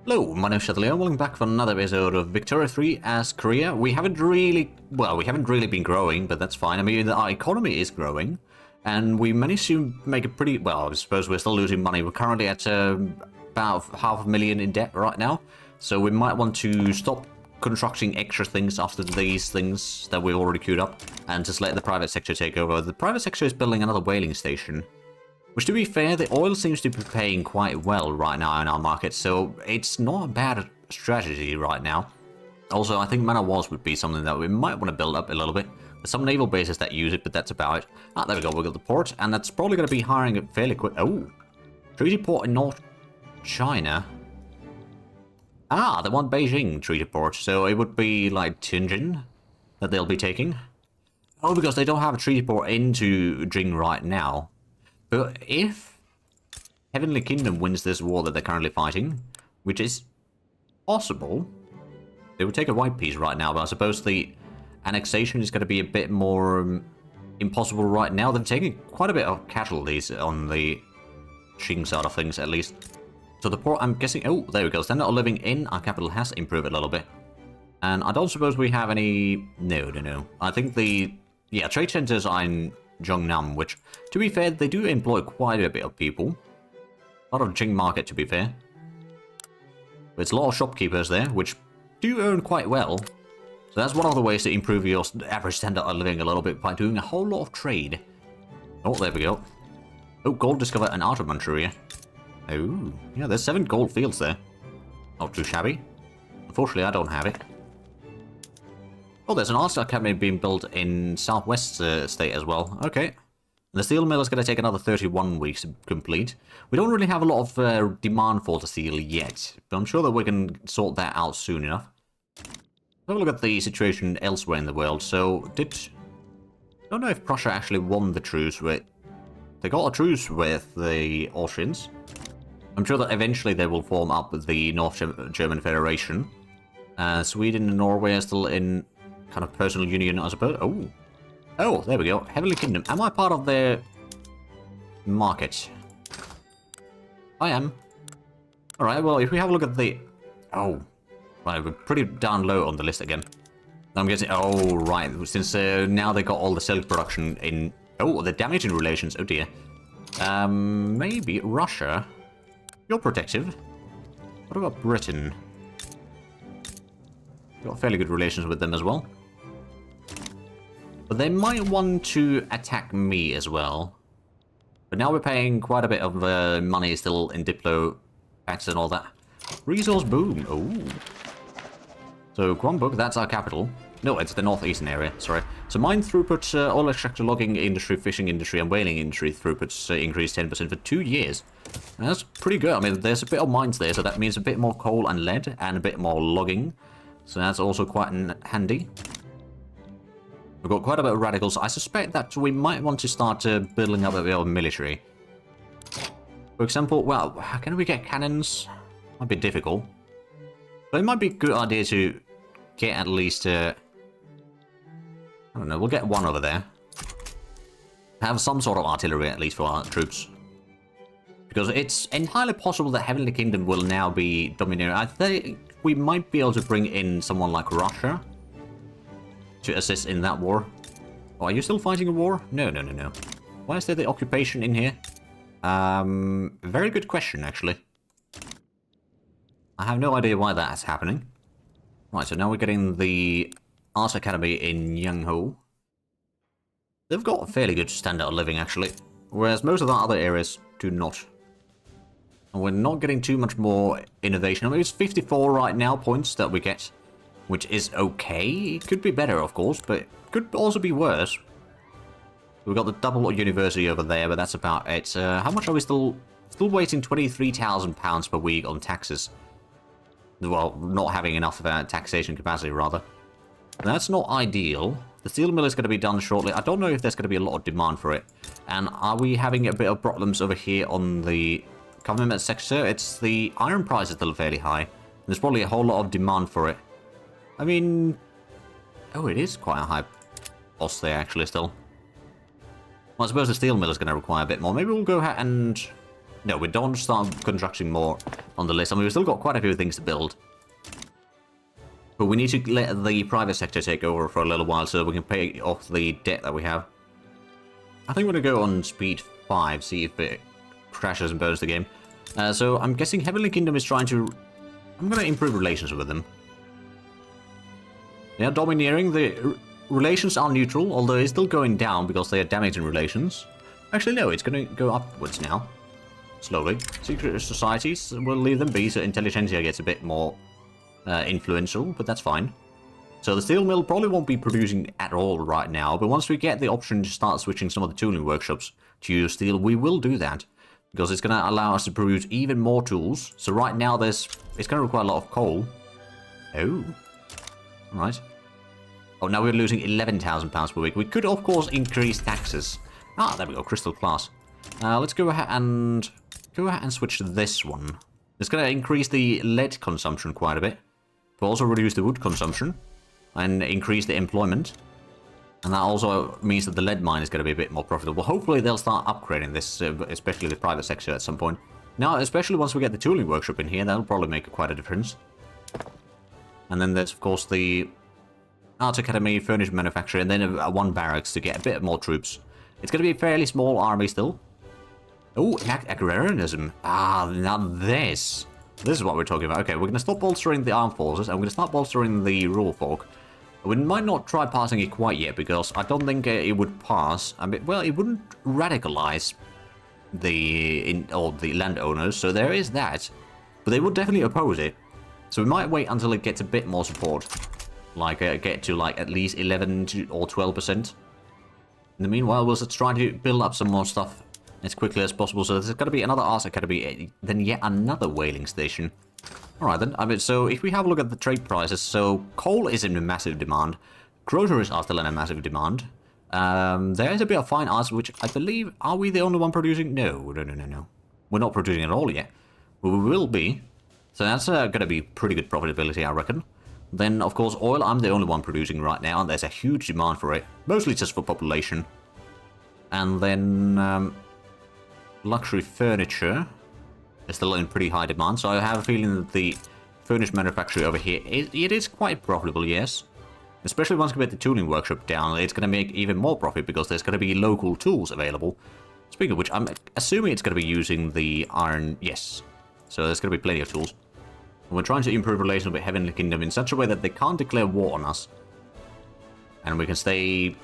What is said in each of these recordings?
Hello, my name is Chatelier, welcome back for another episode of Victoria 3 as Korea. We haven't really been growing, but that's fine. I mean, our economy is growing, and we managed to make a pretty, well, I suppose we're still losing money. We're currently at about $500,000 in debt right now, so we might want to stop constructing extra things after these things that we already queued up, and just let the private sector take over. The private sector is building another whaling station. Which, to be fair, the oil seems to be paying quite well right now in our market, so it's not a bad strategy right now. Also, I think Man of Wars would be something that we might want to build up a little bit. There's some naval bases that use it, but that's about it. Ah, there we go, we got the port, and that's probably going to be hiring it fairly quick. Oh, treaty port in North China. Ah, they want Beijing treaty port, so it would be like Tianjin that they'll be taking. Oh, because they don't have a treaty port into Jing right now. But if Heavenly Kingdom wins this war that they're currently fighting, which is possible, they would take a white piece right now, but I suppose the annexation is going to be a bit more impossible right now. They're taking quite a bit of casualties on the Qing side of things, at least. So the port, I'm guessing, oh, there we go, standard of living in our capital has improved a little bit. And I don't suppose we have any, no. I think the, yeah, trade centers are in Zhongnam, which, to be fair, they do employ quite a bit of people. A lot of Jing market, to be fair. There's a lot of shopkeepers there, which do earn quite well. So that's one of the ways to improve your average standard of living a little bit, by doing a whole lot of trade. Oh, there we go. Oh, gold discovered in Outer Manchuria. Oh, yeah, there's 7 gold fields there. Not too shabby. Unfortunately, I don't have it. Oh, there's an art academy being built in Southwest State as well. Okay. And the steel mill is going to take another 31 weeks to complete. We don't really have a lot of demand for the steel yet, but I'm sure that we can sort that out soon enough. Have a look at the situation elsewhere in the world. So, I don't know if Prussia actually won the truce with... They got a truce with the Austrians. I'm sure that eventually they will form up the North German Federation. Sweden and Norway are still in kind of personal union, I suppose. Oh, there we go. Heavenly Kingdom. Am I part of their market? I am. Alright, well, if we have a look at the... Oh, right, we're pretty down low on the list again. I'm guessing... Oh, right, since now they got all the silk production in... Oh, the damaging relations. Oh, dear. Maybe Russia. You're protective. What about Britain? Got fairly good relations with them as well. But they might want to attack me as well. But now we're paying quite a bit of money still in Diplo tax and all that. Resource boom. Oh. So Gwangbuk, that's our capital. No, it's the northeastern area, sorry. So mine throughput, oil extractor, logging industry, fishing industry, and whaling industry throughputs increased 10% for 2 years. And that's pretty good. I mean, there's a bit of mines there, so that means a bit more coal and lead, and a bit more logging. So that's also quite handy. We've got quite a bit of radicals. I suspect that we might want to start building up a bit of military. For example, well, can we get cannons? Might be difficult. But it might be a good idea to get at least... I don't know, we'll get one over there. Have some sort of artillery at least for our troops. Because it's entirely possible that Heavenly Kingdom will now be dominating. I think we might be able to bring in someone like Russia to assist in that war. Oh, are you still fighting a war? No. Why is there the occupation in here? Very good question, actually. I have no idea why that's happening. Right, so now we're getting the Art Academy in Yangho. They've got a fairly good standard of living, actually. Whereas most of the other areas do not. And we're not getting too much more innovation. I mean, it's 54 right now points that we get, which is okay. It could be better, of course, but it could also be worse. We've got the double university over there, but that's about it. How much are we still waiting? £23,000 per week on taxes. Well, not having enough taxation capacity, rather. That's not ideal. The steel mill is going to be done shortly. I don't know if there's going to be a lot of demand for it. And are we having a bit of problems over here on the government sector? It's the iron price is still fairly high. There's probably a whole lot of demand for it. I mean... Oh, it is quite a high cost there, actually, still. Well, I suppose the steel mill is going to require a bit more. Maybe we'll go ahead and No, we don't start constructing more on the list. I mean, we've still got quite a few things to build. But we need to let the private sector take over for a little while so we can pay off the debt that we have. I think we're going to go on speed 5, see if it crashes and burns the game. So I'm guessing Heavenly Kingdom is trying to... I'm going to improve relations with them. They are domineering. The relations are neutral, although it's still going down because they are damaging relations. Actually, no, it's going to go upwards now. Slowly. Secret societies, we'll leave them be so intelligentsia gets a bit more influential, but that's fine. So the steel mill probably won't be producing at all right now, but once we get the option to start switching some of the tooling workshops to use steel, we will do that. Because it's going to allow us to produce even more tools. So right now it's going to require a lot of coal. Oh. Alright. Oh, now we're losing £11,000 per week. We could, of course, increase taxes. Ah, there we go, crystal class. Let's go ahead and switch to this one. It's going to increase the lead consumption quite a bit. But also reduce the wood consumption. And increase the employment. And that also means that the lead mine is going to be a bit more profitable. Hopefully they'll start upgrading this, especially the private sector at some point. Now, especially once we get the tooling workshop in here, that'll probably make quite a difference. And then there's, of course, the Art Academy, Furniture Manufacturer, and then one barracks to get a bit more troops. It's going to be a fairly small army still. Oh, Agrarianism. Ah, now this is what we're talking about. Okay, we're going to stop bolstering the armed forces, and we're going to start bolstering the rural folk. We might not try passing it quite yet, because I don't think it would pass. I mean, well, it wouldn't radicalize the landowners, so there is that. But they would definitely oppose it. So we might wait until it gets a bit more support. Like, get to, like, at least 11 or 12%. In the meanwhile, we'll just try to build up some more stuff as quickly as possible. So there's going to be another Art Academy, then yet another whaling station. Alright then, I mean, so if we have a look at the trade prices, so coal is in a massive demand, groceries are still in a massive demand, there is a bit of fine arts, which I believe, are we the only one producing? No. We're not producing at all yet, but we will be, so that's going to be pretty good profitability, I reckon. Then, of course, oil, I'm the only one producing right now, and there's a huge demand for it, mostly just for population. And then, luxury furniture is still in pretty high demand, so I have a feeling that the furniture manufacturer over here, it is quite profitable, yes. Especially once we get the tooling workshop down, it's going to make even more profit because there's going to be local tools available. Speaking of which, I'm assuming it's going to be using the iron, yes. So there's going to be plenty of tools. And we're trying to improve relations with Heavenly Kingdom in such a way that they can't declare war on us. And we can stay...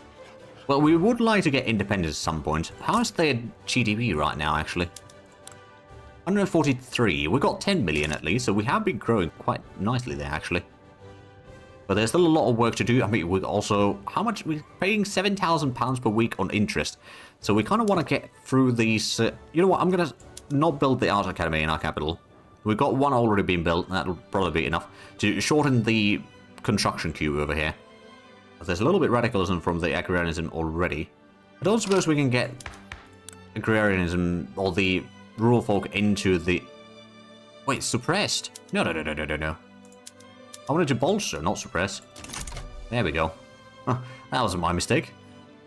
Well, we would like to get independence at some point. How is their GDP right now, actually? 143. We got 10 million at least, so we have been growing quite nicely there, actually. But there's still a lot of work to do. I mean, we're also... How much? We're paying £7,000 per week on interest. So we kind of want to get through these... you know what? I'm going to not build the Art Academy in our capital. We've got one already being built, and that'll probably be enough to shorten the construction queue over here. But there's a little bit radicalism from the Agrarianism already. I don't suppose we can get Agrarianism or the rural folk into the... Wait, suppressed? No. I wanted to bolster, not suppress. There we go. Huh, that wasn't my mistake.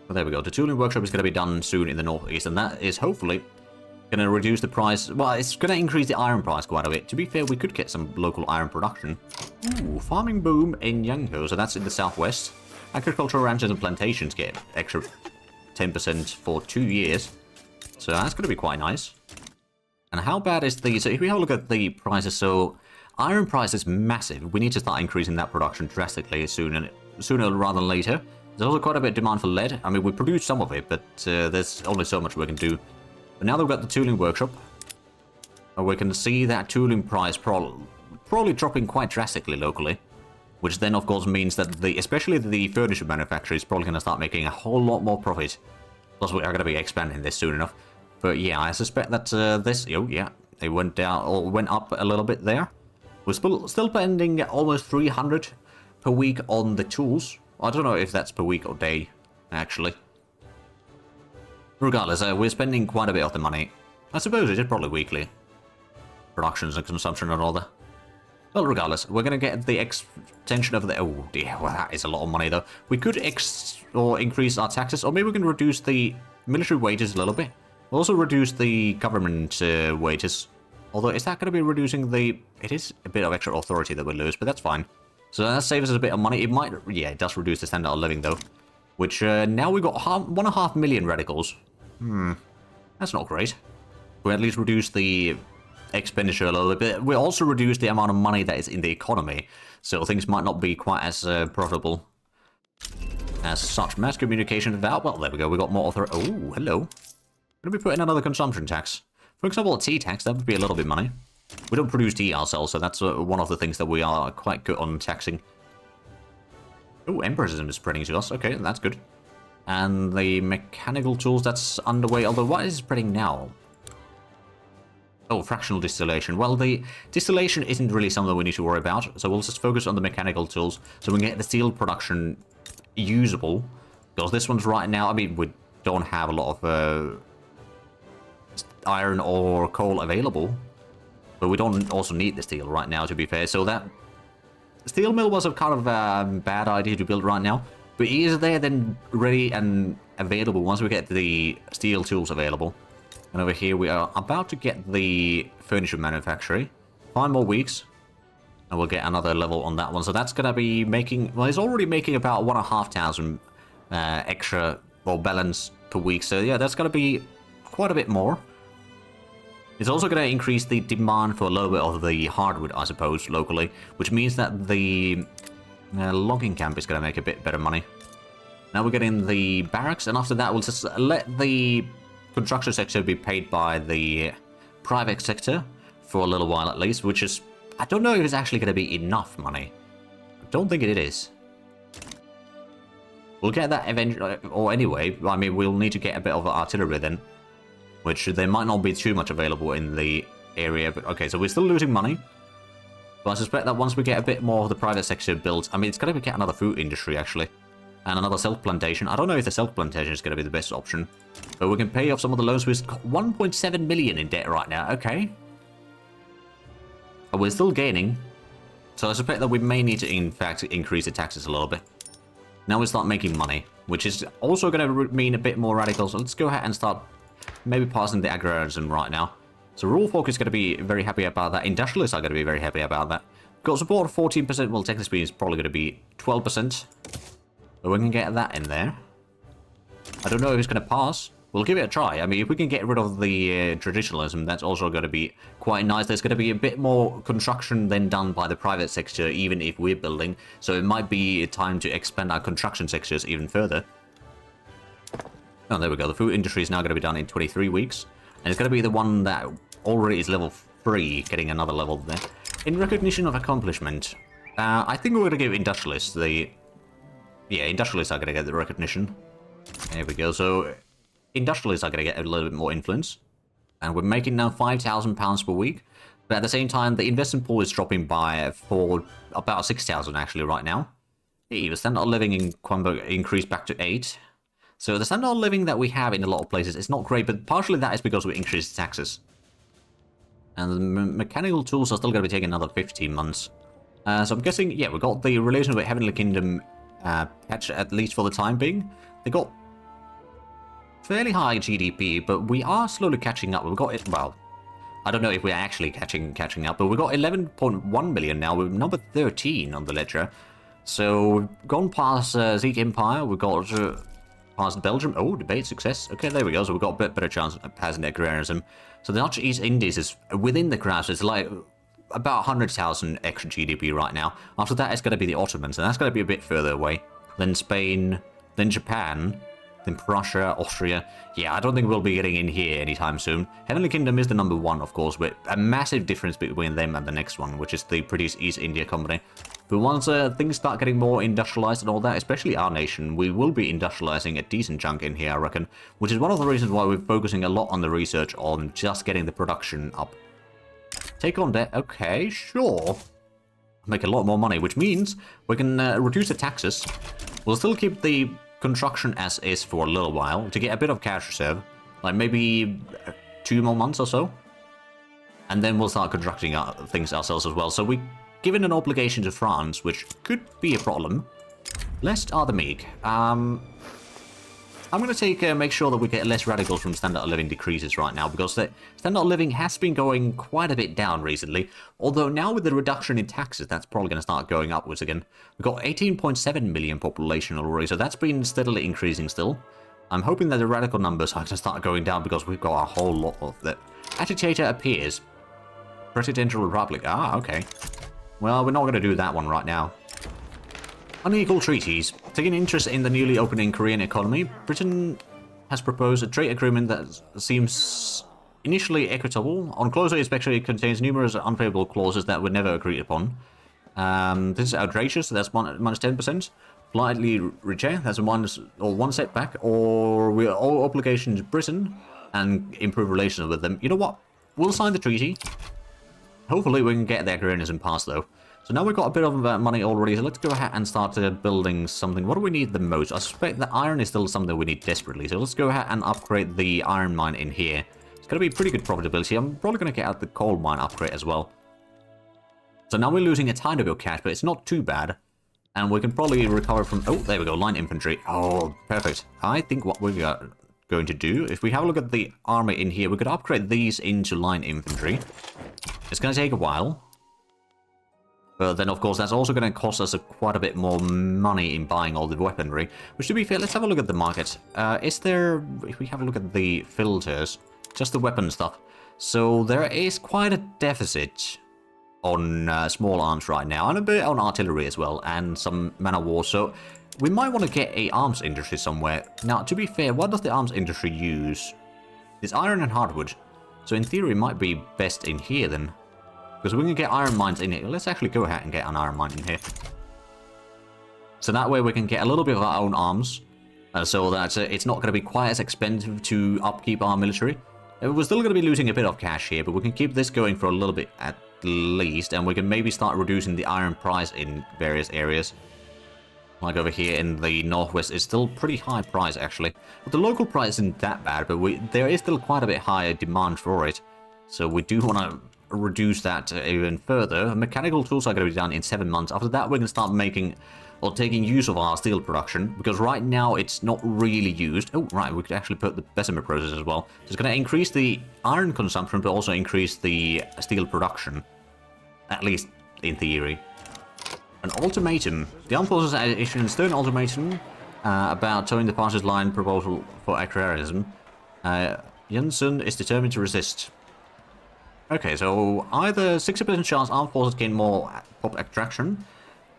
But there we go. The tooling workshop is going to be done soon in the northeast, and that is hopefully going to reduce the price. Well, it's going to increase the iron price quite a bit. To be fair, we could get some local iron production. Ooh, farming boom in Yangho, so that's in the southwest. Agricultural ranches and plantations get extra 10% for 2 years. So that's going to be quite nice. And how bad is the... So if we have a look at the prices, so... Iron price is massive. We need to start increasing that production drastically sooner rather than later. There's also quite a bit of demand for lead. I mean, we produce some of it, but there's only so much we can do. But now that we've got the tooling workshop, we can see that tooling price probably dropping quite drastically locally. Which then, of course, means that especially the furniture manufacturer is probably going to start making a whole lot more profit. Plus, we are going to be expanding this soon enough. But yeah, I suspect that this... Oh, yeah, it went down or went up a little bit there. We're still spending almost 300 per week on the tools. I don't know if that's per week or day, actually. Regardless, we're spending quite a bit of the money. I suppose it is probably weekly. Productions and consumption and all that. Well, regardless, we're going to get the extension of the... Oh dear, well that is a lot of money though. We could increase our taxes, or maybe we can reduce the military wages a little bit. We'll also reduce the government wages. Although, is that going to be reducing the... It is a bit of extra authority that we lose, but that's fine. So that saves us a bit of money. It might... Yeah, it does reduce the standard of living, though. Which, now we've got 1.5 million radicals. That's not great. We at least reduce the expenditure a little bit. We also reduce the amount of money that is in the economy. So things might not be quite as profitable as such. Mass communication without... Well, there we go. We got more authority. Oh, hello. Could we put in another consumption tax? For example, a tea tax, that would be a little bit of money. We don't produce tea ourselves, so that's one of the things that we are quite good on taxing. Oh, empirism is spreading to us. Okay, that's good. And the mechanical tools, that's underway. Although, what is spreading now? Oh, fractional distillation. Well, the distillation isn't really something we need to worry about. So we'll just focus on the mechanical tools so we can get the steel production usable. Because this one's right now, I mean, we don't have a lot of iron or coal available. But we don't also need the steel right now, to be fair. So that steel mill was a kind of a bad idea to build right now. But it is there then ready and available once we get the steel tools available. And over here we are about to get the furniture manufactory. 5 more weeks. And we'll get another level on that one. So that's going to be making... Well, it's already making about 1,500 extra or balance per week. So yeah, that's going to be quite a bit more. It's also going to increase the demand for a little bit of the hardwood, I suppose, locally. Which means that the logging camp is going to make a bit better money. Now we're getting the barracks. And after that, we'll just let the construction sector be paid by the private sector for a little while at least. Which is... I don't know if it's actually going to be enough money. I don't think it is. We'll get that eventually, or anyway, I mean, we'll need to get a bit of artillery then. Which there might not be too much available in the area. But okay, so we're still losing money. But I suspect that once we get a bit more of the private sector built, I mean, it's going to get another food industry, actually. And another silk plantation. I don't know if the silk plantation is going to be the best option. But we can pay off some of the loans. We've got 1.7 million in debt right now. Okay. But we're still gaining. So I suspect that we may need to, in fact, increase the taxes a little bit. Now we start making money. Which is also going to mean a bit more radical. So let's go ahead and start maybe passing the agrarianism right now. So rural folk is going to be very happy about that. Industrialists are going to be very happy about that. Got support of 14%. Well, technically speaking, it's probably going to be 12%. But we can get that in there. I don't know if it's going to pass. We'll give it a try. I mean, if we can get rid of the traditionalism, that's also going to be quite nice. There's going to be a bit more construction than done by the private sector, even if we're building. So it might be time to expand our construction sectors even further. Oh, there we go. The food industry is now going to be done in 23 weeks. And it's going to be the one that already is level 3, getting another level there. In recognition of accomplishment, I think we're going to give industrialists the... Yeah, industrialists are going to get the recognition. There we go. So, industrialists are going to get a little bit more influence. And we're making now £5,000 per week. But at the same time, the investment pool is dropping by for about 6,000 actually right now. Hey, the standard of living in Quamberg increased back to 8. So the standard of living that we have in a lot of places is not great, but partially that is because we increased taxes. And the mechanical tools are still going to be taking another 15 months. So I'm guessing, yeah, we got the relation with Heavenly Kingdom patch, at least for the time being. They got fairly high GDP, but we are slowly catching up. We've got it, well, I don't know if we're actually catching up, but we've got 11.1 million now. We're number 13 on the ledger. So we've gone past Zeke Empire. We've got... past Belgium. Oh, debate success. Okay, there we go. So we've got a bit better chance of passing the agrarianism. So the Dutch East Indies is within the graph. It's like about 100,000 extra GDP right now. After that, it's going to be the Ottomans, and that's going to be a bit further away. Then Spain, then Japan, then Prussia, Austria. Yeah, I don't think we'll be getting in here anytime soon. Heavenly Kingdom is the number 1, of course, with a massive difference between them and the next one, which is the British East India Company. But once things start getting more industrialized and all that, especially our nation, we will be industrializing a decent chunk in here, I reckon. Which is one of the reasons why we're focusing a lot on the research on just getting the production up. Take on debt, okay, sure. Make a lot more money, which means we can reduce the taxes. We'll still keep the construction as is for a little while to get a bit of cash reserve. Like maybe 2 more months or so. And then we'll start constructing things ourselves as well. So we... Given an obligation to France, which could be a problem. Lest are the meek. I I'm going to make sure that we get less radicals from standard of living decreases right now, because the standard of living has been going quite a bit down recently. Although now with the reduction in taxes, that's probably going to start going upwards again. We've got 18.7 million population already, so that's been steadily increasing still. I'm hoping that the radical numbers are going to start going down because we've got a whole lot of that. Agitator appears. Presidential Republic. Ah, okay. Well, we're not going to do that one right now. Unequal treaties. Taking interest in the newly opening Korean economy, Britain has proposed a trade agreement that seems initially equitable. On closer inspection, it contains numerous unfavorable clauses that were never agreed upon. This is outrageous, so that's minus 10%. Politely reject, that's a minus or one setback, or we are all obligations to Britain and improve relations with them. You know what? We'll sign the treaty. Hopefully we can get the Agrarianism passed though. So now we've got a bit of money already, so let's go ahead and start building something. What do we need the most? I suspect that iron is still something we need desperately, so let's go ahead and upgrade the iron mine in here. It's going to be pretty good profitability. I'm probably going to get out the coal mine upgrade as well. So now we're losing a tiny bit of cash, but it's not too bad. And we can probably recover from... Oh, there we go, line infantry. Oh, perfect. I think what we're going to do, if we have a look at the army in here, we could upgrade these into line infantry. It's going to take a while. But then, of course, that's also going to cost us quite a bit more money in buying all the weaponry. Which, to be fair, let's have a look at the market. Is there... If we have a look at the filters, just the weapon stuff. So there is quite a deficit on small arms right now, and a bit on artillery as well, and some man of war. So we might want to get a arms industry somewhere. Now, to be fair, what does the arms industry use? It's iron and hardwood. So in theory, it might be best in here then. Because we can get iron mines in here. Let's actually go ahead and get an iron mine in here. So that way we can get a little bit of our own arms. So that it's not going to be quite as expensive to upkeep our military. We're still going to be losing a bit of cash here, but we can keep this going for a little bit at least. And we can maybe start reducing the iron price in various areas. Like over here in the northwest, it's still pretty high price actually. But the local price isn't that bad, but there is still quite a bit higher demand for it. So we do want to reduce that even further. Mechanical tools are going to be done in 7 months. After that, we're going to start making or taking use of our steel production, because right now it's not really used. Oh, right, we could actually put the Bessemer process as well. So it's going to increase the iron consumption, but also increase the steel production, at least in theory. An ultimatum. The armed forces issued a stern ultimatum about towing the party's line proposal for agrarianism. Jensen is determined to resist. Okay, so either 60% chance armed forces gain more pop extraction,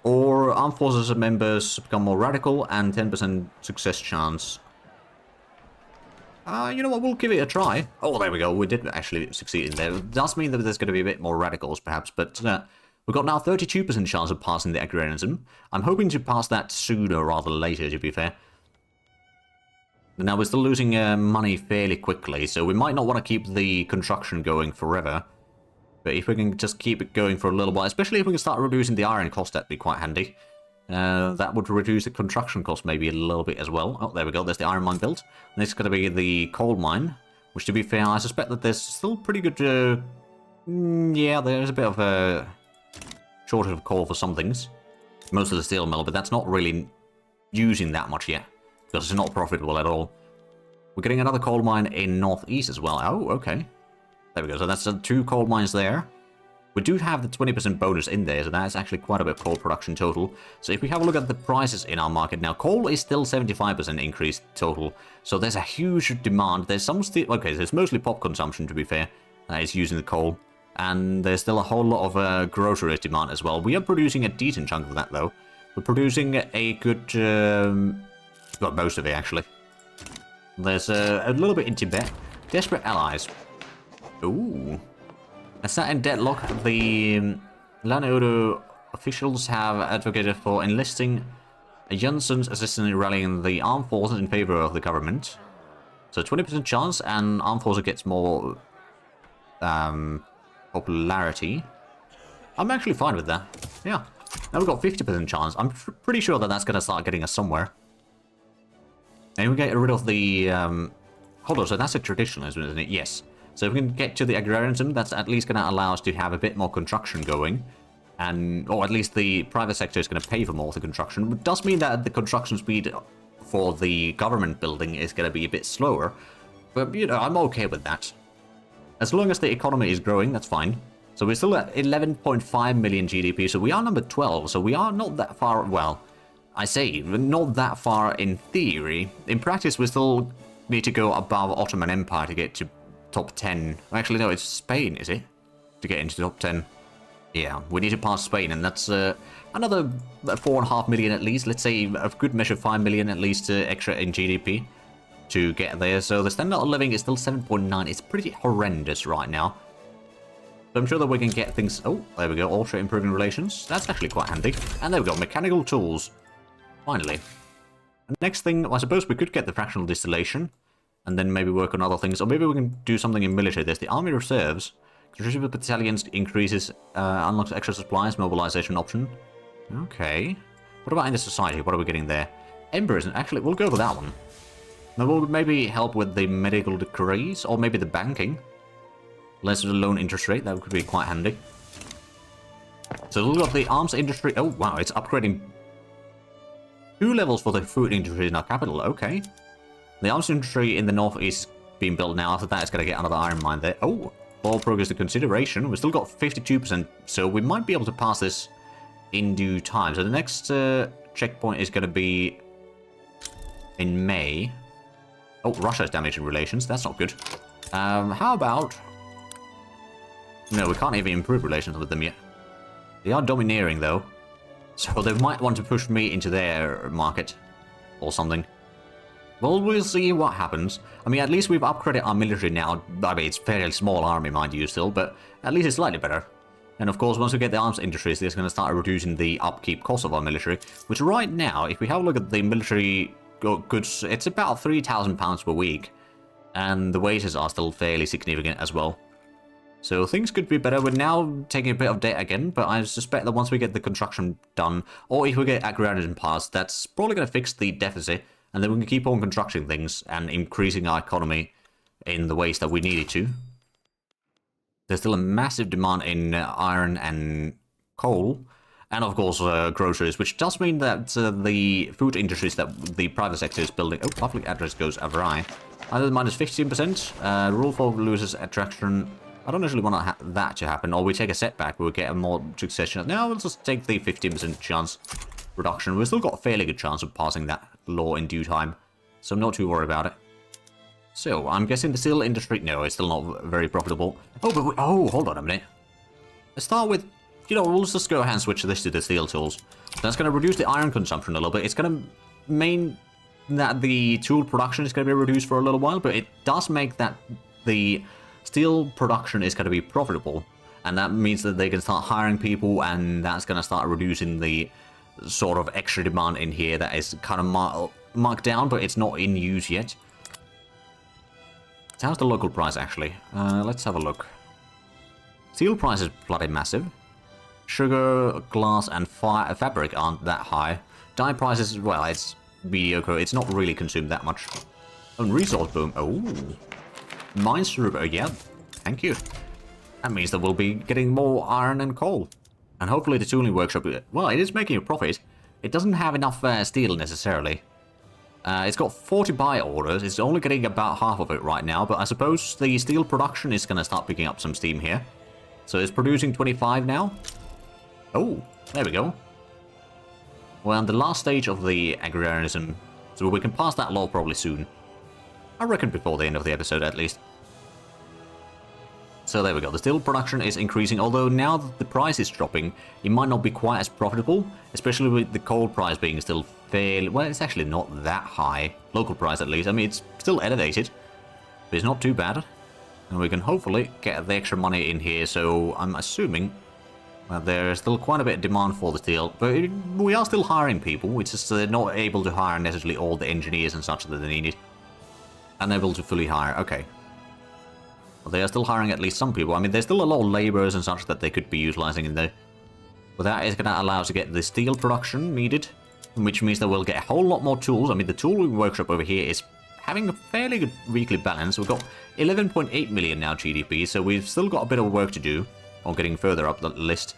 or armed forces members become more radical, and 10% success chance. You know what, we'll give it a try. Oh, there we go, we did actually succeed in there. It does mean that there's going to be a bit more radicals, perhaps, but we've got now 32% chance of passing the agrarianism. I'm hoping to pass that sooner rather than later, to be fair. Now, we're still losing money fairly quickly, so we might not want to keep the construction going forever. But if we can just keep it going for a little while, especially if we can start reducing the iron cost, that'd be quite handy. That would reduce the construction cost maybe a little bit as well. Oh, there we go, there's the iron mine built. Next is going to be the coal mine, which, to be fair, I suspect that there's still pretty good... yeah, there's a bit of a shortage of coal for some things. Most of the steel mill, but that's not really using that much yet, because it's not profitable at all. We're getting another coal mine in northeast as well. Oh, okay. There we go. So that's 2 coal mines there. We do have the 20% bonus in there, so that's actually quite a bit of coal production total. So if we have a look at the prices in our market now, coal is still 75% increase total. So there's a huge demand. There's some steel... Okay, there's mostly pop consumption, to be fair, that is using the coal. And there's still a whole lot of groceries demand as well. We are producing a decent chunk of that, though. We're producing a good... well, most of it, actually. There's a little bit in Tibet. Desperate allies. Ooh. As that in deadlock, the Lanaudu officials have advocated for enlisting Jensen's assistance in rallying the armed forces in favor of the government. So 20% chance, and armed forces gets more popularity. I'm actually fine with that. Yeah. Now we've got 50% chance. I'm pretty sure that that's going to start getting us somewhere. And we get rid of the... hold on, so that's a traditionalism, isn't it? Yes. So if we can get to the agrarianism, that's at least going to allow us to have a bit more construction going. And, or at least the private sector is going to pay for more of the construction. It does mean that the construction speed for the government building is going to be a bit slower. But, you know, I'm okay with that. As long as the economy is growing, that's fine. So we're still at 11.5 million GDP, so we are number 12, so we are not that far, well, I say, not that far in theory. In practice, we still need to go above Ottoman Empire to get to top 10. Actually, no, it's Spain, is it? To get into the top 10. Yeah, we need to pass Spain, and that's another 4.5 million at least. Let's say a good measure 5 million at least extra in GDP to get there. So the standard of living is still 7.9. It's pretty horrendous right now. So I'm sure that we can get things... Oh, there we go. Also improving relations. That's actually quite handy. And there we go. Mechanical tools. Finally. And next thing, I suppose we could get the fractional distillation. And then maybe work on other things. Or maybe we can do something in military. There's the army reserves. Contribute battalions increases, unlocks extra supplies, mobilization option. Okay. What about in the society? What are we getting there? Emperors. Actually, we'll go for that one. Now we'll maybe help with the medical decrees. Or maybe the banking. Less of the loan interest rate, that could be quite handy. So we've got the arms industry. Oh, wow, it's upgrading 2 levels for the food industry in our capital. Okay. The arms industry in the north is being built now. After that, it's going to get another iron mine there. Oh, all progress to consideration. We've still got 52%, so we might be able to pass this in due time. So the next checkpoint is going to be in May. Oh, Russia is damaging relations. That's not good. How about... No, we can't even improve relations with them yet. They are domineering, though. So they might want to push me into their market. Or something. Well, we'll see what happens. I mean, at least we've upgraded our military now. I mean, it's a fairly small army, mind you, still. But at least it's slightly better. And of course, once we get the arms industries, it's going to start reducing the upkeep cost of our military. Which right now, if we have a look at the military goods, it's about £3,000 per week. And the wages are still fairly significant as well. So things could be better. We're now taking a bit of debt again, but I suspect that once we get the construction done, or if we get Agrarianism passed, that's probably going to fix the deficit, and then we can keep on constructing things and increasing our economy in the ways that we need it to. There's still a massive demand in iron and coal, and of course groceries, which does mean that the food industries that the private sector is building... Oh, public address goes awry. Either minus 15%, rule folk loses attraction... I don't actually want that to happen, or we take a setback, we'll get a more succession. Now we'll just take the 15% chance reduction. We've still got a fairly good chance of passing that law in due time, so I'm not too worried about it. So, I'm guessing the steel industry... No, it's still not very profitable. Oh, but oh, hold on a minute. Let's start with... You know, we'll just go ahead and switch this to the steel tools. That's going to reduce the iron consumption a little bit. It's going to mean that the tool production is going to be reduced for a little while, but it does make that the... steel production is going to be profitable, and that means that they can start hiring people, and that's going to start reducing the sort of extra demand in here that is kind of marked down, but it's not in use yet. So how's the local price, actually? Let's have a look. Steel price is bloody massive. Sugar, glass, and fabric aren't that high. Dye prices, well, it's mediocre. It's not really consumed that much. And resource boom. Oh. Mines through, yeah, thank you. That means that we'll be getting more iron and coal. And hopefully the tooling workshop, well, it is making a profit. It doesn't have enough steel necessarily. It's got 40 buy orders. It's only getting about half of it right now, but I suppose the steel production is going to start picking up some steam here. So it's producing 25 now. Oh, there we go. We're on the last stage of the Agrarianism, so we can pass that law probably soon. I reckon before the end of the episode, at least. So there we go. The steel production is increasing, although now that the price is dropping, it might not be quite as profitable, especially with the coal price being still fairly... Well, it's actually not that high. Local price, at least. I mean, it's still elevated, but it's not too bad. And we can hopefully get the extra money in here, so I'm assuming that there's still quite a bit of demand for the steel. But we are still hiring people. It's just they're not able to hire necessarily all the engineers and such that they needed. Unable to fully hire, okay. But they are still hiring at least some people. I mean, there's still a lot of laborers and such that they could be utilizing in there. But that is going to allow us to get the steel production needed, which means that we'll get a whole lot more tools. I mean, the tooling workshop over here is having a fairly good weekly balance. We've got 11.8 million now GDP, so we've still got a bit of work to do on getting further up the list.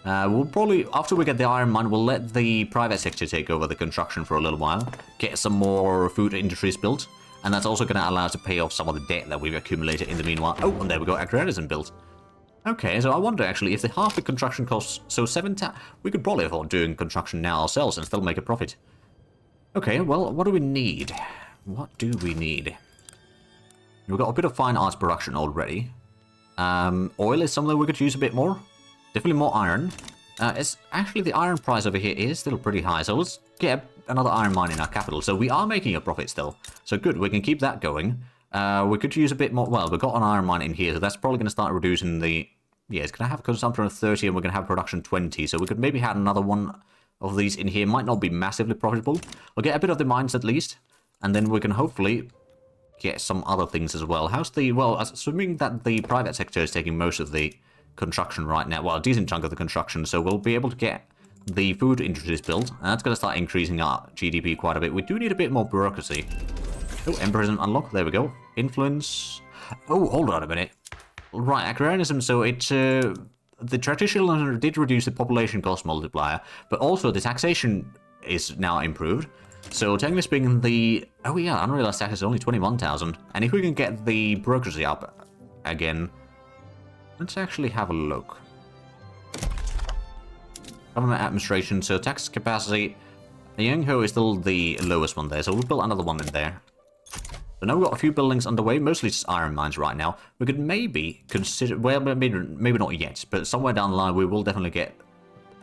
We'll probably, after we get the iron mine, we'll let the private sector take over the construction for a little while, get some more food industries built, and that's also going to allow us to pay off some of the debt that we've accumulated in the meanwhile. Oh, and there we go, Agrarianism built. Okay, so I wonder actually if the half the construction costs, so we could probably afford doing construction now ourselves and still make a profit. Okay, well, what do we need? What do we need? We've got a bit of fine arts production already. Oil is something we could use a bit more. Definitely more iron. It's actually the iron price over here is still pretty high, so let's get another iron mine in our capital. So we are making a profit still. So good, we can keep that going. We could use a bit more. Well, we've got an iron mine in here, so that's probably going to start reducing the. Yeah, it's going to have consumption of 30 and we're going to have production 20. So we could maybe have another one of these in here. Might not be massively profitable. We'll get a bit of the mines at least. And then we can hopefully get some other things as well. How's the. Well, assuming that the private sector is taking most of the construction right now. Well, a decent chunk of the construction. So we'll be able to get the food industries built. And that's going to start increasing our GDP quite a bit. We do need a bit more bureaucracy. Oh, Empirism unlock. There we go. Influence. Oh, hold on a minute. Right, Agrarianism, so it, the traditional did reduce the population cost multiplier, but also the taxation is now improved. So technically speaking, the, oh yeah, unrealized tax is only 21,000. And if we can get the bureaucracy up again, let's actually have a look. Government administration, so tax capacity, Yangho is still the lowest one there, so we'll build another one in there. So now we've got a few buildings underway, mostly just iron mines right now. We could maybe consider, well, maybe not yet, but somewhere down the line we will definitely get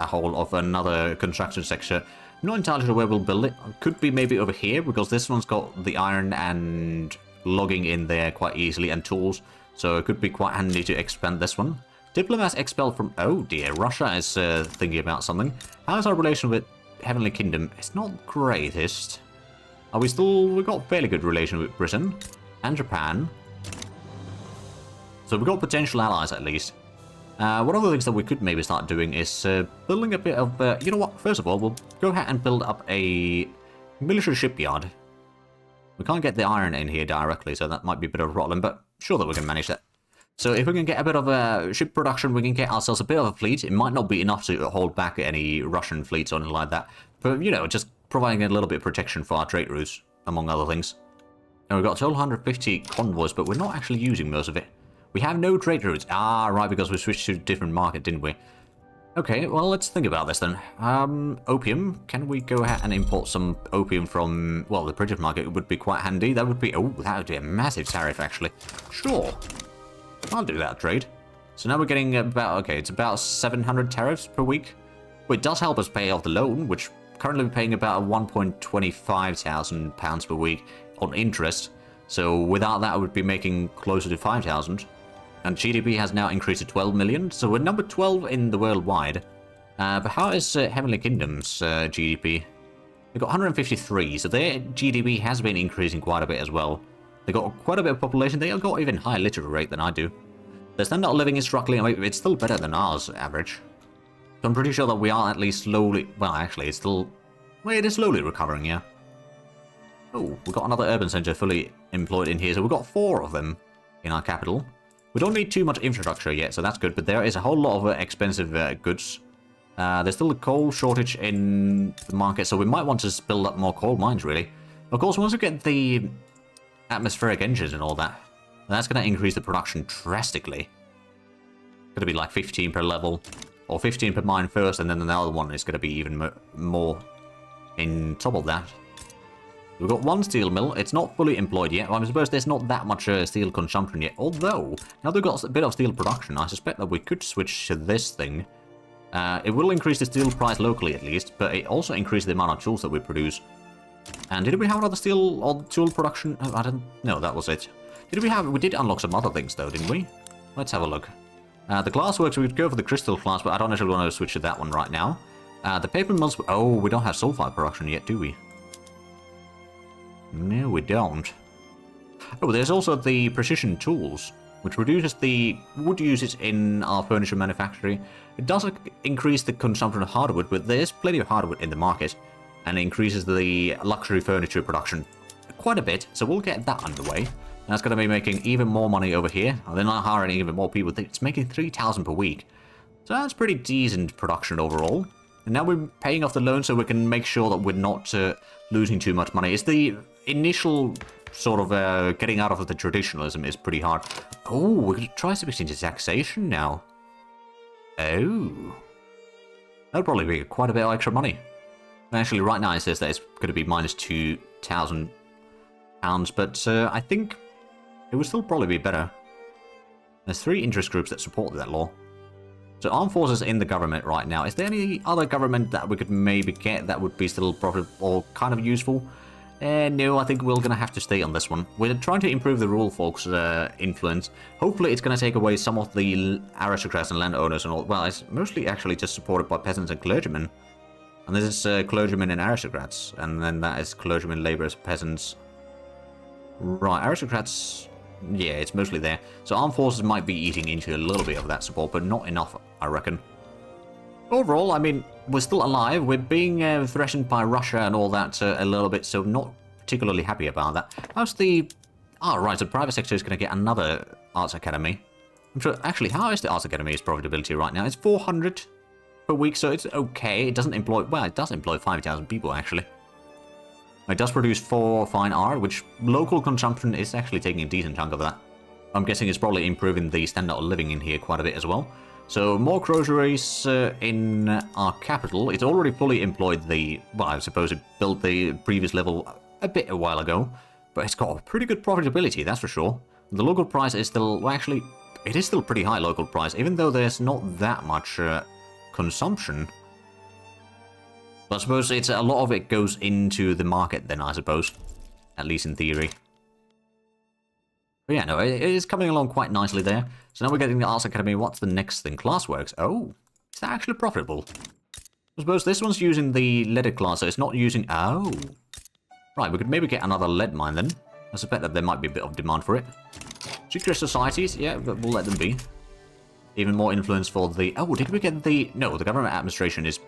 a whole of another construction sector. Not entirely sure where we'll build it. Could be maybe over here, because this one's got the iron and logging in there quite easily, and tools. So it could be quite handy to expand this one. Diplomats expelled from, oh dear, Russia is thinking about something. How's our relation with Heavenly Kingdom? It's not greatest. Are we still... We've got a fairly good relation with Britain and Japan. So we've got potential allies at least. One of the things that we could maybe start doing is building a bit of... you know what? First of all, we'll go ahead and build up a military shipyard. We can't get the iron in here directly, so that might be a bit of a problem, but sure that we can manage that. So if we can get a bit of ship production, we can get ourselves a bit of a fleet. It might not be enough to hold back any Russian fleets or anything like that. But, you know, just providing a little bit of protection for our trade routes, among other things. And we've got 1,250 convoys, but we're not actually using most of it. We have no trade routes. Ah, right, because we switched to a different market, didn't we? Okay, well, let's think about this then. Opium. Can we go ahead and import some opium from, well, the British market? It would be quite handy. That would be, oh, that would be a massive tariff, actually. Sure. I'll do that trade. So now we're getting about, okay, it's about 700 tariffs per week. Well, it does help us pay off the loan, which currently we're paying about £1,25,000 per week on interest. So without that, I would be making closer to 5,000. And GDP has now increased to 12 million, so we're number 12 in the worldwide. But how is Heavenly Kingdom's GDP? They've got 153, so their GDP has been increasing quite a bit as well. They've got quite a bit of population. They've got even higher literary rate than I do. Their standard of living is struggling. I mean, it's still better than ours average. So I'm pretty sure that we are at least slowly... Well, actually, it's still... Well, it is slowly recovering, yeah. Oh, we've got another urban centre fully employed in here. So we've got 4 of them in our capital. We don't need too much infrastructure yet, so that's good. But there is a whole lot of expensive goods. There's still a coal shortage in the market, so we might want to build up more coal mines, really. Of course, once we get the atmospheric engines and all that, that's going to increase the production drastically. Going to be like 15 per level, or 15 per mine first, and then the other one is going to be even more in top of that. We've got 1 steel mill. It's not fully employed yet. Well, I suppose there's not that much steel consumption yet. Although, now they've got a bit of steel production, I suspect that we could switch to this thing. It will increase the steel price locally at least, but it also increases the amount of tools that we produce. And did we have another steel or tool production? Oh, I don't know, that was it. We did unlock some other things though, didn't we? Let's have a look. The glassworks, we would go for the crystal class, but I don't actually want to switch to that one right now. The paper mills, oh, we don't have sulfide production yet, do we? No, we don't. Oh, there's also the precision tools, which reduces the wood usage in our furniture manufacturing. It does increase the consumption of hardwood, but there's plenty of hardwood in the market, and it increases the luxury furniture production quite a bit, so we'll get that underway. That's going to be making even more money over here. They're not hiring even more people. It's making 3,000 per week. So that's pretty decent production overall. And now we're paying off the loan so we can make sure that we're not losing too much money. It's the initial sort of getting out of the traditionalism is pretty hard. Oh, we could try switching to taxation now. Oh. That'll probably be quite a bit of extra money. Actually, right now it says that it's going to be minus £2,000, but I think it would still probably be better. There's 3 interest groups that support that law. So armed forces in the government right now. Is there any other government that we could maybe get that would be still profitable or kind of useful? No, I think we're going to have to stay on this one. We're trying to improve the rural folks' influence. Hopefully it's going to take away some of the aristocrats and landowners and all. Well, it's mostly actually just supported by peasants and clergymen. And this is clergymen and aristocrats. And then that is clergymen, laborers, peasants. Right, aristocrats... Yeah, it's mostly there. So armed forces might be eating into a little bit of that support, but not enough, I reckon. Overall, I mean, we're still alive. We're being threatened by Russia and all that a little bit, so not particularly happy about that. How's the... Oh, right, so the private sector is going to get another arts academy. I'm sure... Actually, how is the arts academy's profitability right now? It's 400 per week, so it's okay. It doesn't employ... Well, it does employ 5,000 people, actually. It does produce 4 fine art, which local consumption is actually taking a decent chunk of that. I'm guessing it's probably improving the standard of living in here quite a bit as well. So more groceries in our capital. It's already fully employed the... Well, I suppose it built the previous level a while ago. But it's got a pretty good profitability, that's for sure. The local price is still... Well, actually, it is still pretty high local price, even though there's not that much consumption. But I suppose it's a lot of it goes into the market then, I suppose. At least in theory. But yeah, no, it is coming along quite nicely there. So now we're getting the Arts Academy. What's the next thing? Classworks. Oh, is that actually profitable? I suppose this one's using the leaded class, so it's not using... Oh. Right, we could maybe get another lead mine then. I suspect that there might be a bit of demand for it. Secret societies, yeah, we'll let them be. Even more influence for the... Oh, did we get the... No, the government administration is...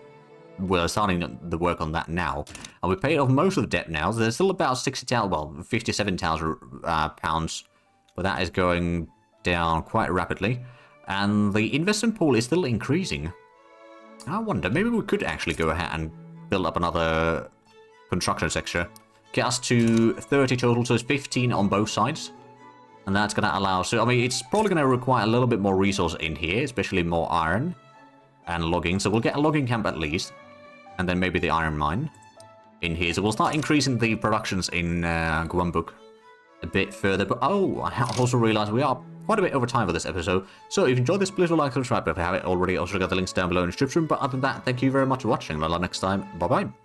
We're starting the work on that now. And we paid off most of the debt now. There's still about 60,000, well, 57,000 pounds. But that is going down quite rapidly. And the investment pool is still increasing. I wonder, maybe we could actually go ahead and build up another construction sector. Get us to 30 total, so it's 15 on both sides. And that's going to allow... So, I mean, it's probably going to require a little bit more resource in here, especially more iron and logging. So we'll get a logging camp at least. And then maybe the iron mine in here. So we'll start increasing the productions in Guambuk a bit further. But oh, I also realized we are quite a bit over time for this episode. So if you enjoyed this, please do like and subscribe if you haven't already. Also got the links down below in the description. But other than that, thank you very much for watching. Until next time, bye-bye.